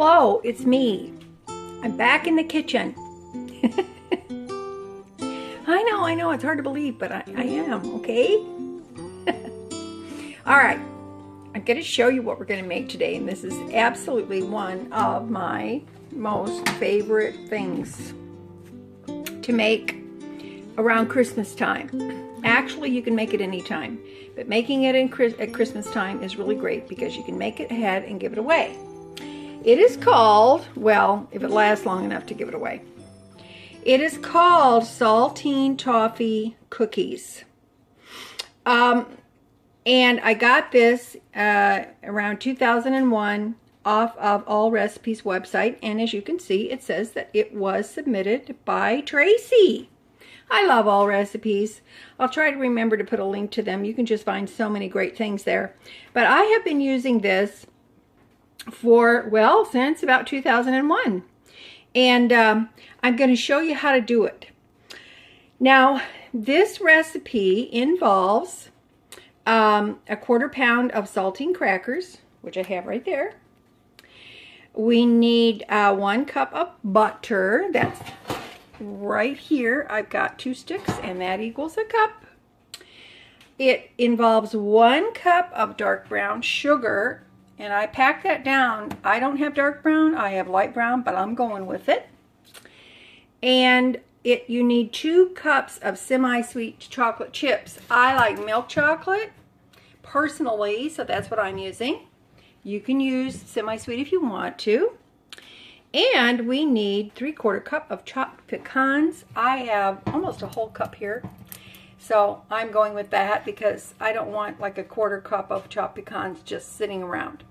Hello, it's me. I'm back in the kitchen. I know, it's hard to believe, but I am, okay? All right, I'm going to show you what we're going to make today, and this is absolutely one of my most favorite things to make around Christmas time. Actually, you can make it anytime, but making it at Christmas time is really great because you can make it ahead and give it away. It is called, well, if it lasts long enough to give it away, it is called Saltine Toffee cookies. And I got this around 2001 off of All Recipes website, and as you can see, it says that it was submitted by Tracy. I love All Recipes. I'll try to remember to put a link to them. You can just find so many great things there. But I have been using this for, well, since about 2001. And I'm going to show you how to do it. Now, this recipe involves a 1/4 pound of saltine crackers, which I have right there. We need 1 cup of butter. That's right here. I've got 2 sticks, and that equals a cup. It involves 1 cup of dark brown sugar, and I pack that down. I don't have dark brown, I have light brown, but I'm going with it. And you need 2 cups of semi-sweet chocolate chips. I like milk chocolate personally, so that's what I'm using. You can use semi-sweet if you want to. And we need 3/4 cup of chopped pecans. I have almost a whole cup here, so I'm going with that because I don't want like a 1/4 cup of chopped pecans just sitting around.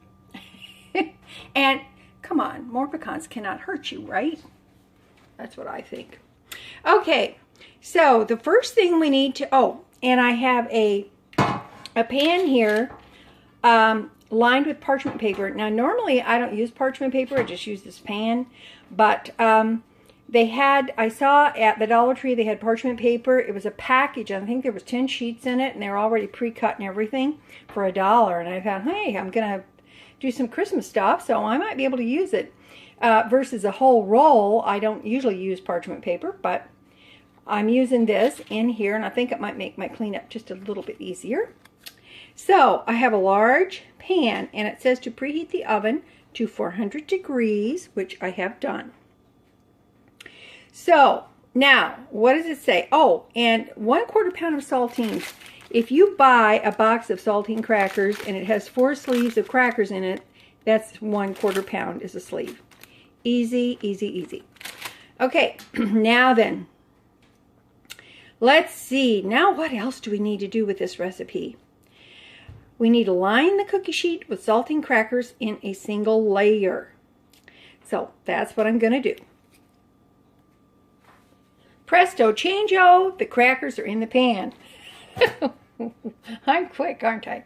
And come on, more pecans cannot hurt you, right? That's what I think. Okay, so the first thing we need to, and I have a pan here lined with parchment paper. Now, normally I don't use parchment paper, I just use this pan, but I saw at the Dollar Tree they had parchment paper. It was a package, I think there was 10 sheets in it, and they were already pre-cut and everything for $1. And I thought, hey, I'm gonna do some Christmas stuff, so I might be able to use it. Versus a whole roll, I don't usually use parchment paper, but I'm using this in here, and I think it might make my cleanup just a little bit easier. So I have a large pan, and it says to preheat the oven to 400 degrees, which I have done. So now, what does it say? Oh, and 1/4 pound of saltines. If you buy a box of saltine crackers and it has 4 sleeves of crackers in it, that's 1/4 pound is a sleeve. Easy, easy, easy. Okay, now then, let's see. Now what else do we need to do with this recipe? We need to line the cookie sheet with saltine crackers in a single layer. So that's what I'm going to do. Presto changeo, the crackers are in the pan. I'm quick, aren't I?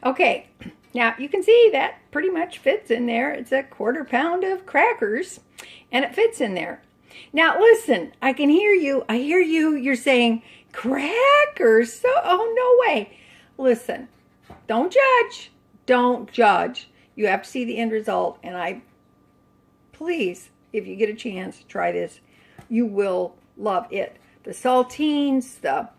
Okay, now you can see that pretty much fits in there. It's a 1/4 pound of crackers, and it fits in there. Now listen, I can hear you. I hear you. You're saying, crackers? So, oh, no way. Listen, don't judge. Don't judge. You have to see the end result, and please, if you get a chance, try this. You will love it. The saltines, the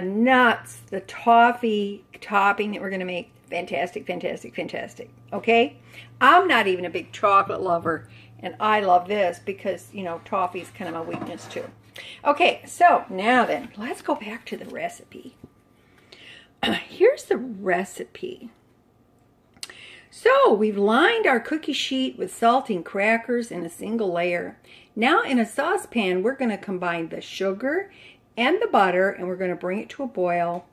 nuts, the toffee topping that we're going to make, fantastic, fantastic, fantastic. Okay? I'm not even a big chocolate lover, and I love this because, you know, toffee is kind of my weakness too. Okay, so now then, let's go back to the recipe. Here's the recipe. So we've lined our cookie sheet with saltine crackers in a single layer. Now in a saucepan, we're going to combine the sugar and the butter, and we're going to bring it to a boil,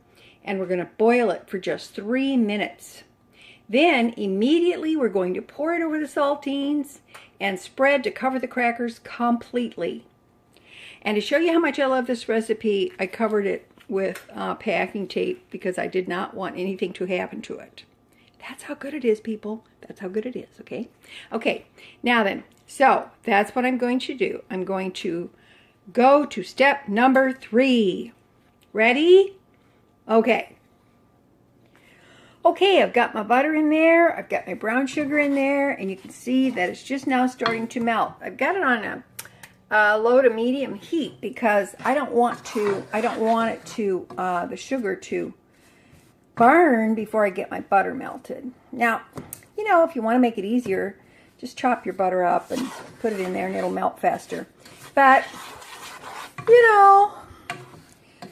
and we're going to boil it for just 3 minutes. Then immediately we're going to pour it over the saltines and spread to cover the crackers completely. And to show you how much I love this recipe, I covered it with packing tape because I did not want anything to happen to it. That's how good it is, people. That's how good it is, okay? Okay, now then, so that's what I'm going to do. I'm going to go to step number 3. Ready? Okay. Okay, I've got my butter in there, I've got my brown sugar in there, and you can see that it's just now starting to melt. I've got it on a low to medium heat because I don't want it to, the sugar to burn before I get my butter melted. Now, you know, if you want to make it easier, just chop your butter up and put it in there and it'll melt faster. But, you know,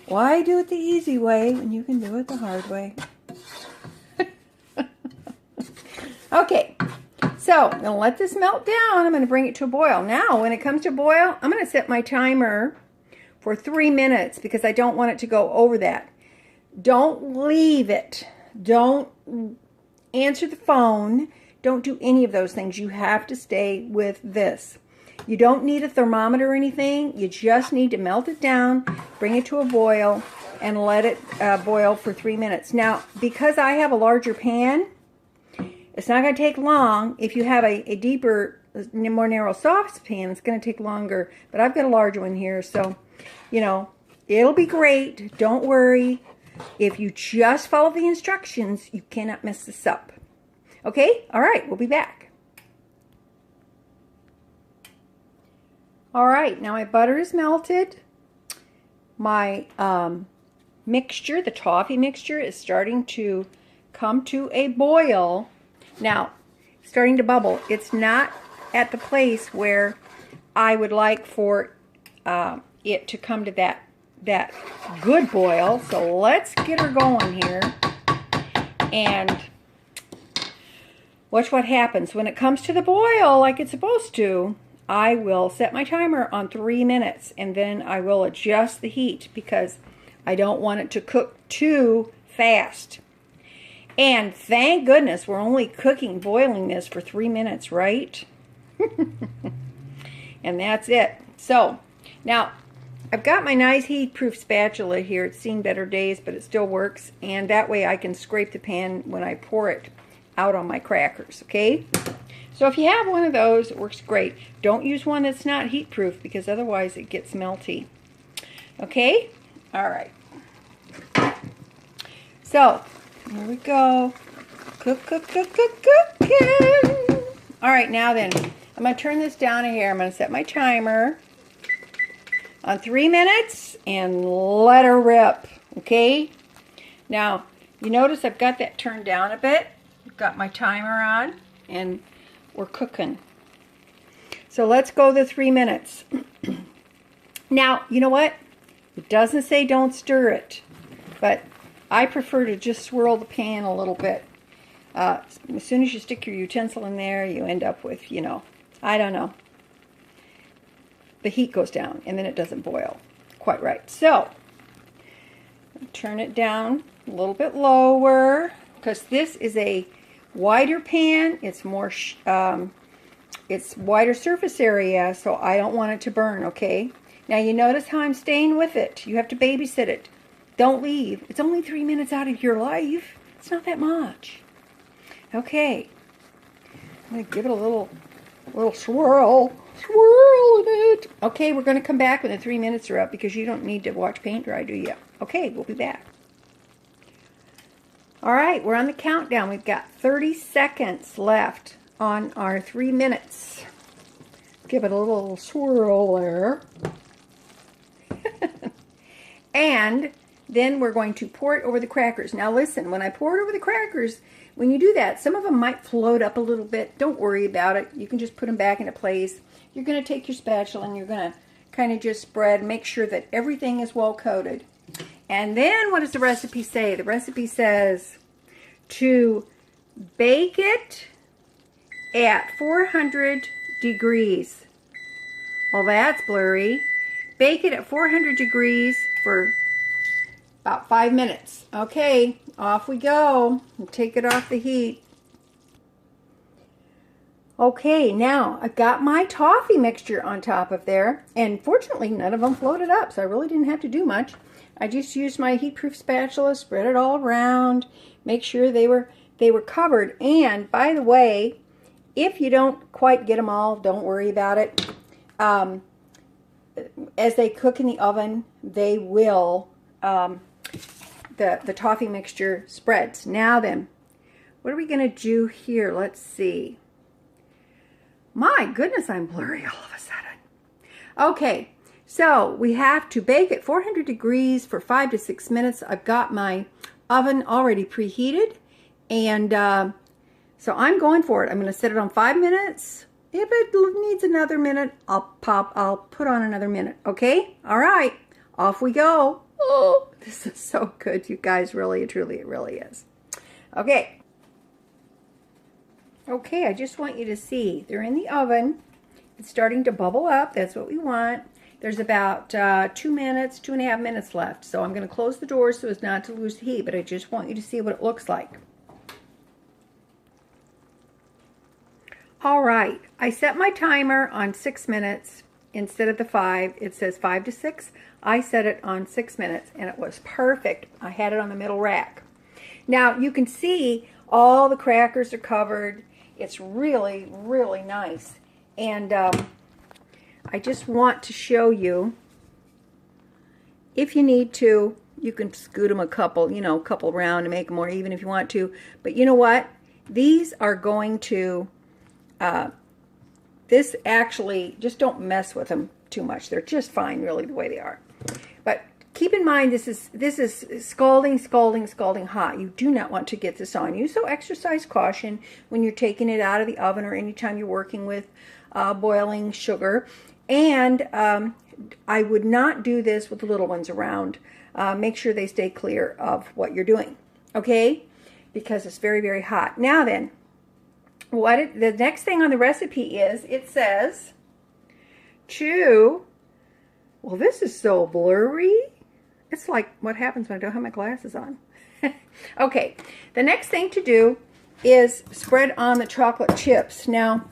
why do it the easy way when you can do it the hard way? Okay, so I'm going to let this melt down. I'm going to bring it to a boil. Now, when it comes to boil, I'm going to set my timer for 3 minutes because I don't want it to go over that. Don't leave it. Don't answer the phone. Don't do any of those things. You have to stay with this. You don't need a thermometer or anything. You just need to melt it down, bring it to a boil, and let it boil for 3 minutes. Now, because I have a larger pan, it's not going to take long. If you have a deeper, more narrow saucepan, it's going to take longer. But I've got a larger one here, so, you know, it'll be great. Don't worry. If you just follow the instructions, you cannot mess this up. Okay? All right, we'll be back. All right, now my butter is melted. My mixture, the toffee mixture, is starting to come to a boil. Now, starting to bubble. It's not at the place where I would like for it to come to that good boil. So let's get her going here. And watch what happens. When it comes to the boil like it's supposed to, I will set my timer on 3 minutes. And then I will adjust the heat because I don't want it to cook too fast. And thank goodness we're only boiling this for 3 minutes, right? And that's it. So, now, I've got my nice heat-proof spatula here. It's seen better days, but it still works. And that way I can scrape the pan when I pour it out on my crackers, okay? So if you have one of those, it works great. Don't use one that's not heat-proof because otherwise it gets melty. Okay? All right. So, here we go. Cooking. All right, now then, I'm going to turn this down here. I'm going to set my timer on 3 minutes and let her rip, okay? Now, you notice I've got that turned down a bit. I've got my timer on, and we're cooking. So let's go the 3 minutes. Now, you know what? It doesn't say don't stir it, but I prefer to just swirl the pan a little bit. As soon as you stick your utensil in there, you end up with, you know, I don't know. The heat goes down, and then it doesn't boil quite right. So, turn it down a little bit lower, because this is a wider pan. It's more, it's wider surface area, so I don't want it to burn, okay? Now, you notice how I'm staying with it. You have to babysit it. Don't leave. It's only 3 minutes out of your life. It's not that much. Okay. I'm going to give it a little swirl. Swirl it. Okay, we're going to come back when the 3 minutes are up because you don't need to watch paint dry, do you? Okay, we'll be back. All right, we're on the countdown. We've got 30 seconds left on our 3 minutes. Give it a little swirl there. And then we're going to pour it over the crackers. Now listen, when I pour it over the crackers, when you do that, some of them might float up a little bit. Don't worry about it. You can just put them back into place. You're going to take your spatula and you're going to kind of just spread, make sure that everything is well coated. And then what does the recipe say? The recipe says to bake it at 400 degrees. Well, that's blurry. Bake it at 400 degrees for about 5 minutes. Okay, off we go. We'll take it off the heat. Okay, now I've got my toffee mixture on top of there, and fortunately none of them floated up, so I really didn't have to do much. I just used my heat-proof spatula, spread it all around, make sure they were covered. And by the way, if you don't quite get them all, don't worry about it. As they cook in the oven, they will, the toffee mixture spreads. Now then, what are we going to do here? Let's see. My goodness, I'm blurry all of a sudden. Okay, so we have to bake at 400 degrees for 5 to 6 minutes. I've got my oven already preheated, and so I'm going for it. I'm going to set it on 5 minutes. If it needs another minute, I'll put on another minute. Okay? All right. Off we go. Oh, this is so good, you guys. Really, truly, it really is. Okay. Okay, I just want you to see. They're in the oven. It's starting to bubble up. That's what we want. There's about 2 minutes, 2.5 minutes left. So I'm going to close the door so as not to lose the heat, but I just want you to see what it looks like. All right, I set my timer on 6 minutes instead of the 5. It says 5 to 6. I set it on 6 minutes, and it was perfect. I had it on the middle rack. Now, you can see all the crackers are covered. It's really, really nice. And I just want to show you, if you need to, you can scoot them a couple around to make them more even if you want to. But you know what? These are going to... this actually, just don't mess with them too much. They're just fine, really, the way they are. But keep in mind, this is scalding hot. You do not want to get this on you, so exercise caution when you're taking it out of the oven or anytime you're working with boiling sugar. And I would not do this with the little ones around. Make sure they stay clear of what you're doing, okay? Because it's very, very hot. Now then, the next thing on the recipe is, it says well, this is so blurry. It's like what happens when I don't have my glasses on. Okay, the next thing to do is spread on the chocolate chips. Now,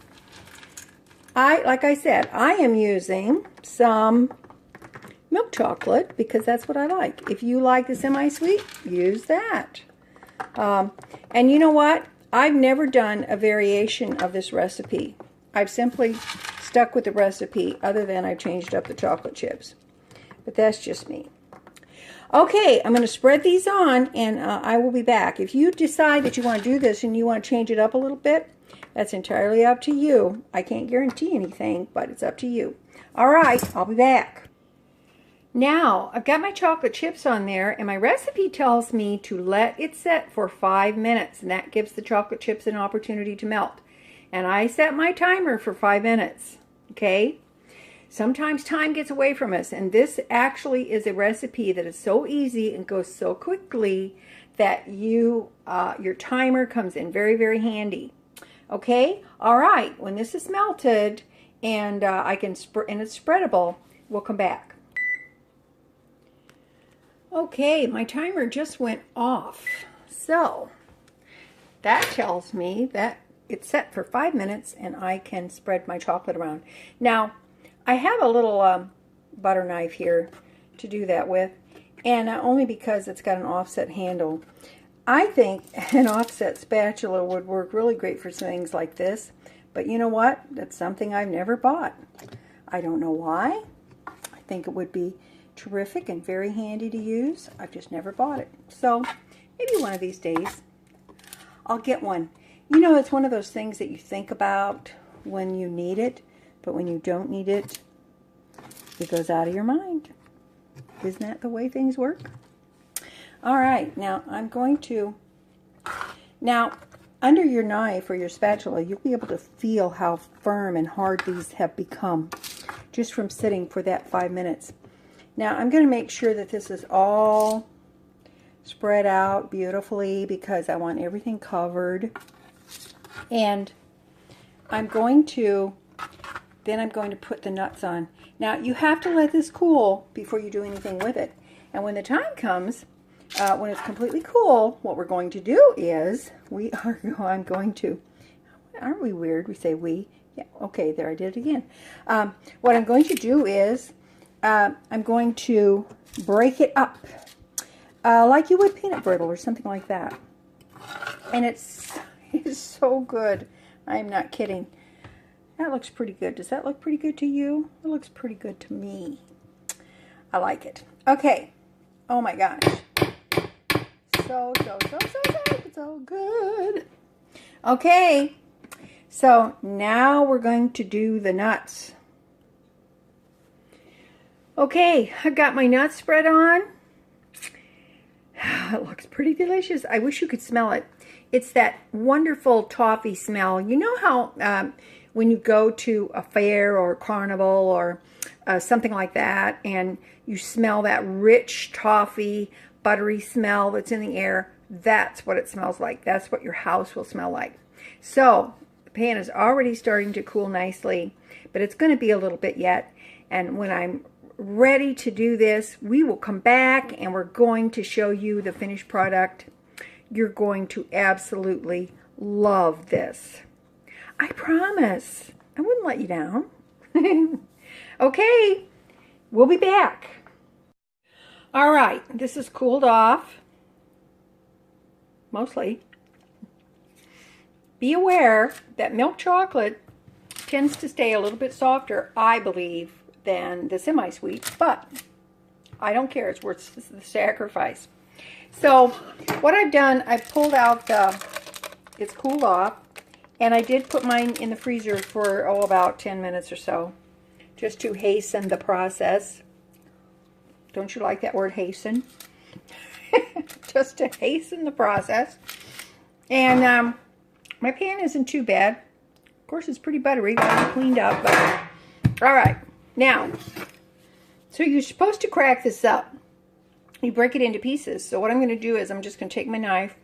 like I said, I am using some milk chocolate because that's what I like. If you like the semi-sweet, use that. And you know what? I've never done a variation of this recipe. I've simply stuck with the recipe, other than I've changed up the chocolate chips. But that's just me. Okay, I'm going to spread these on, and I will be back. If you decide that you want to do this and you want to change it up a little bit, that's entirely up to you. I can't guarantee anything, but it's up to you. All right, I'll be back. Now, I've got my chocolate chips on there, and my recipe tells me to let it set for 5 minutes, and that gives the chocolate chips an opportunity to melt. And I set my timer for 5 minutes, okay? Sometimes time gets away from us, and this actually is a recipe that is so easy and goes so quickly that your timer comes in very, very handy. Okay? All right, when this is melted and and it's spreadable, we'll come back. Okay, my timer just went off. So that tells me that it's set for 5 minutes and I can spread my chocolate around. Now, I have a little butter knife here to do that with, and only because it's got an offset handle. I think an offset spatula would work really great for things like this, but you know what? That's something I've never bought. I don't know why. I think it would be terrific and very handy to use. I've just never bought it. So maybe one of these days I'll get one. You know, it's one of those things that you think about when you need it, but when you don't need it, it goes out of your mind. Isn't that the way things work? All right, now I'm going to, under your knife or your spatula, you'll be able to feel how firm and hard these have become just from sitting for that 5 minutes. Now I'm going to make sure that this is all spread out beautifully because I want everything covered. And I'm going to put the nuts on. Now you have to let this cool before you do anything with it. And when the time comes, when it's completely cool, what we're going to do is, aren't we weird? We say we. Yeah, okay, there, I did it again. What I'm going to do is, I'm going to break it up like you would peanut brittle or something like that. And it's so good. I'm not kidding. That looks pretty good. Does that look pretty good to you? It looks pretty good to me. I like it. Okay. Oh my gosh. So so good. Okay, so now we're going to do the nuts. Okay, I've got my nuts spread on. It looks pretty delicious. I wish you could smell it. It's that wonderful toffee smell. You know how when you go to a fair or a carnival or something like that, and you smell that rich toffee, buttery smell that's in the air? That's what it smells like. That's what your house will smell like. So the pan is already starting to cool nicely, but it's going to be a little bit yet. And when I'm ready to do this, we will come back and we're going to show you the finished product. You're going to absolutely love this. I promise. I wouldn't let you down. Okay, we'll be back. All right, this is cooled off, mostly. Be aware that milk chocolate tends to stay a little bit softer, I believe, than the semi-sweet, but I don't care. It's worth the sacrifice. So what I've done, I've pulled out it's cooled off, and I did put mine in the freezer for, about 10 minutes or so, just to hasten the process. Don't you like that word, hasten? Just to hasten the process. And my pan isn't too bad. Of course, it's pretty buttery, got it cleaned up, but all right. Now, so you're supposed to crack this up. You break it into pieces. So what I'm going to do is I'm just going to take my knife.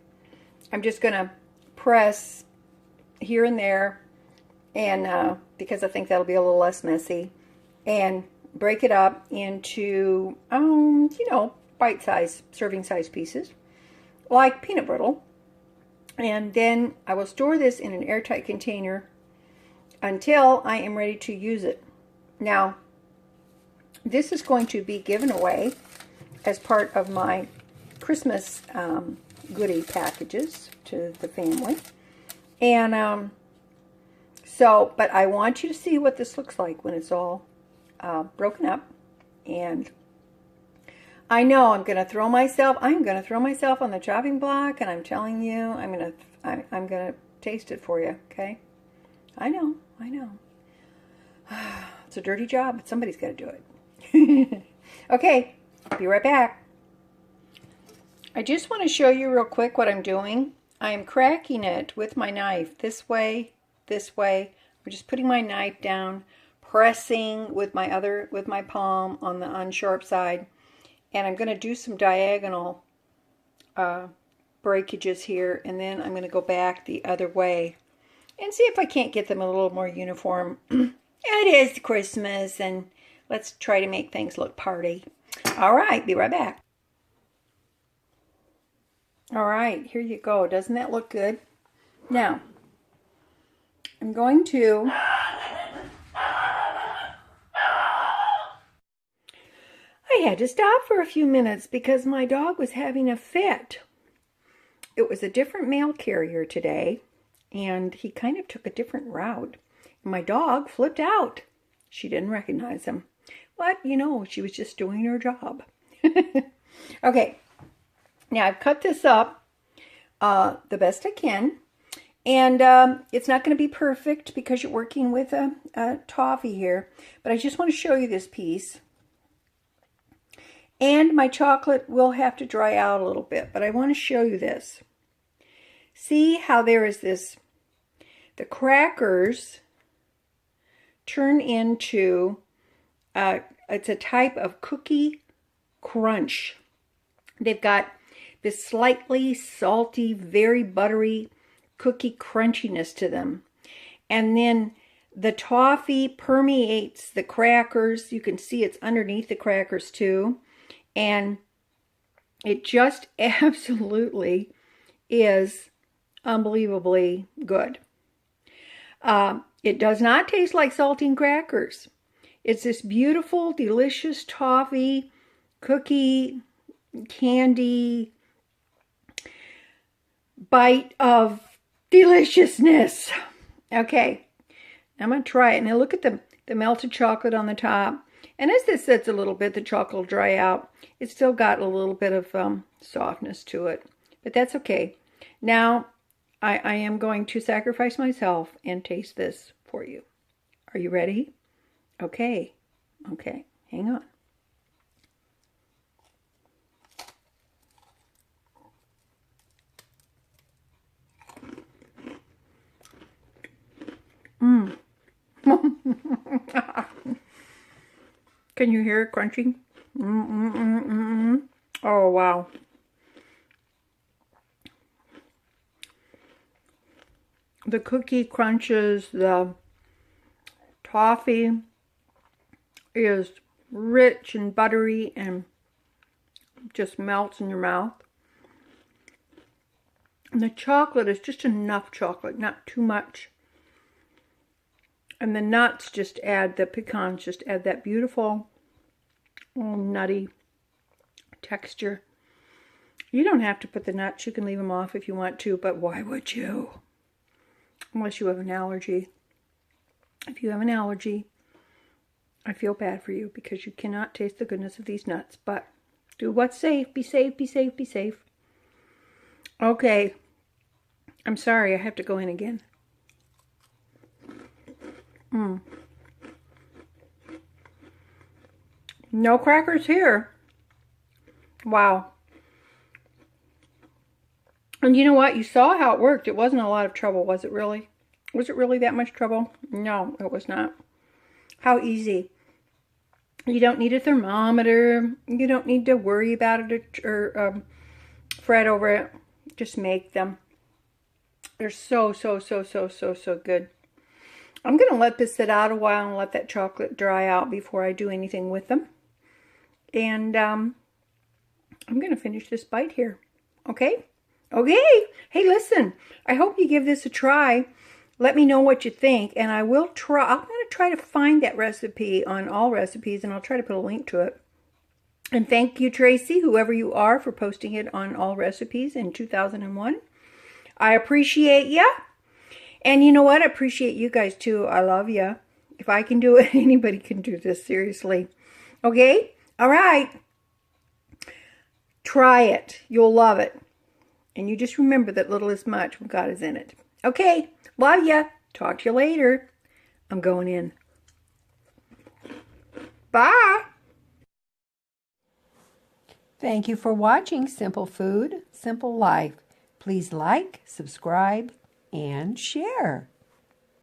I'm just going to press here and there, and because I think that'll be a little less messy, and break it up into, you know, bite-sized, serving-sized pieces, like peanut brittle. And then I will store this in an airtight container until I am ready to use it. Now, this is going to be given away as part of my Christmas goodie packages to the family. And so, but I want you to see what this looks like when it's all broken up. And I know I'm going to throw myself on the chopping block, and I'm telling you, I'm going to taste it for you, okay? I know. It's a dirty job, but somebody's got to do it. Okay, be right back. I just want to show you real quick what I'm doing. I am cracking it with my knife this way, this way. I'm just putting my knife down, pressing with my palm on the unsharp side, and I'm going to do some diagonal breakages here, and then I'm going to go back the other way and see if I can't get them a little more uniform. It is Christmas, and let's try to make things look party. All right, be right back. All right, here you go. Doesn't that look good? Now, I'm going to I had to stop for a few minutes because my dog was having a fit. It was a different mail carrier today, and he kind of took a different route. My dog flipped out. She didn't recognize him. But, you know, she was just doing her job. Okay, now I've cut this up the best I can. And it's not going to be perfect because you're working with a toffee here. But I just want to show you this piece. And my chocolate will have to dry out a little bit. But I want to show you this. See how there is this, the crackers turn into, it's a type of cookie crunch. They've got this slightly salty, very buttery cookie crunchiness to them. And then the toffee permeates the crackers. You can see it's underneath the crackers too. And it just absolutely is unbelievably good. It does not taste like saltine crackers. It's this beautiful, delicious toffee, cookie, candy bite of deliciousness. Okay, I'm going to try it. Now look at the melted chocolate on the top. And as this sets a little bit, the chocolate will dry out. It's still got a little bit of softness to it. but that's okay. Now, I am going to sacrifice myself and taste this for you. Are you ready? Okay. Okay. Hang on. Mmm. Can you hear it crunching? Oh, wow. The cookie crunches, the toffee is rich and buttery and just melts in your mouth. And the chocolate is just enough chocolate, not too much. And the nuts just add, the pecans just add that beautiful, nutty texture. You don't have to put the nuts. You can leave them off if you want to, but why would you? Unless you have an allergy. If you have an allergy, I feel bad for you because you cannot taste the goodness of these nuts. But do what's safe. Be safe, be safe, be safe. Okay. I'm sorry. I have to go in again. No crackers here. Wow. And you know what? You saw how it worked. It wasn't a lot of trouble, was it really? Was it really that much trouble? No, it was not. How easy. You don't need a thermometer. You don't need to worry about it or fret over it. Just make them. They're so good. I'm going to let this sit out a while and let that chocolate dry out before I do anything with them. And I'm going to finish this bite here. Okay? Okay. Hey, listen. I hope you give this a try. Let me know what you think. And I will try. I'm going to try to find that recipe on All Recipes, and I'll try to put a link to it. And thank you, Tracy, whoever you are, for posting it on All Recipes in 2001. I appreciate ya. And you know what? I appreciate you guys too. I love you. If I can do it, anybody can do this, seriously. Okay? All right. Try it. You'll love it. And you just remember that little is much when God is in it. Okay. Love ya. Talk to you later. I'm going in. Bye. Thank you for watching Simple Food, Simple Life. Please like, subscribe, and share.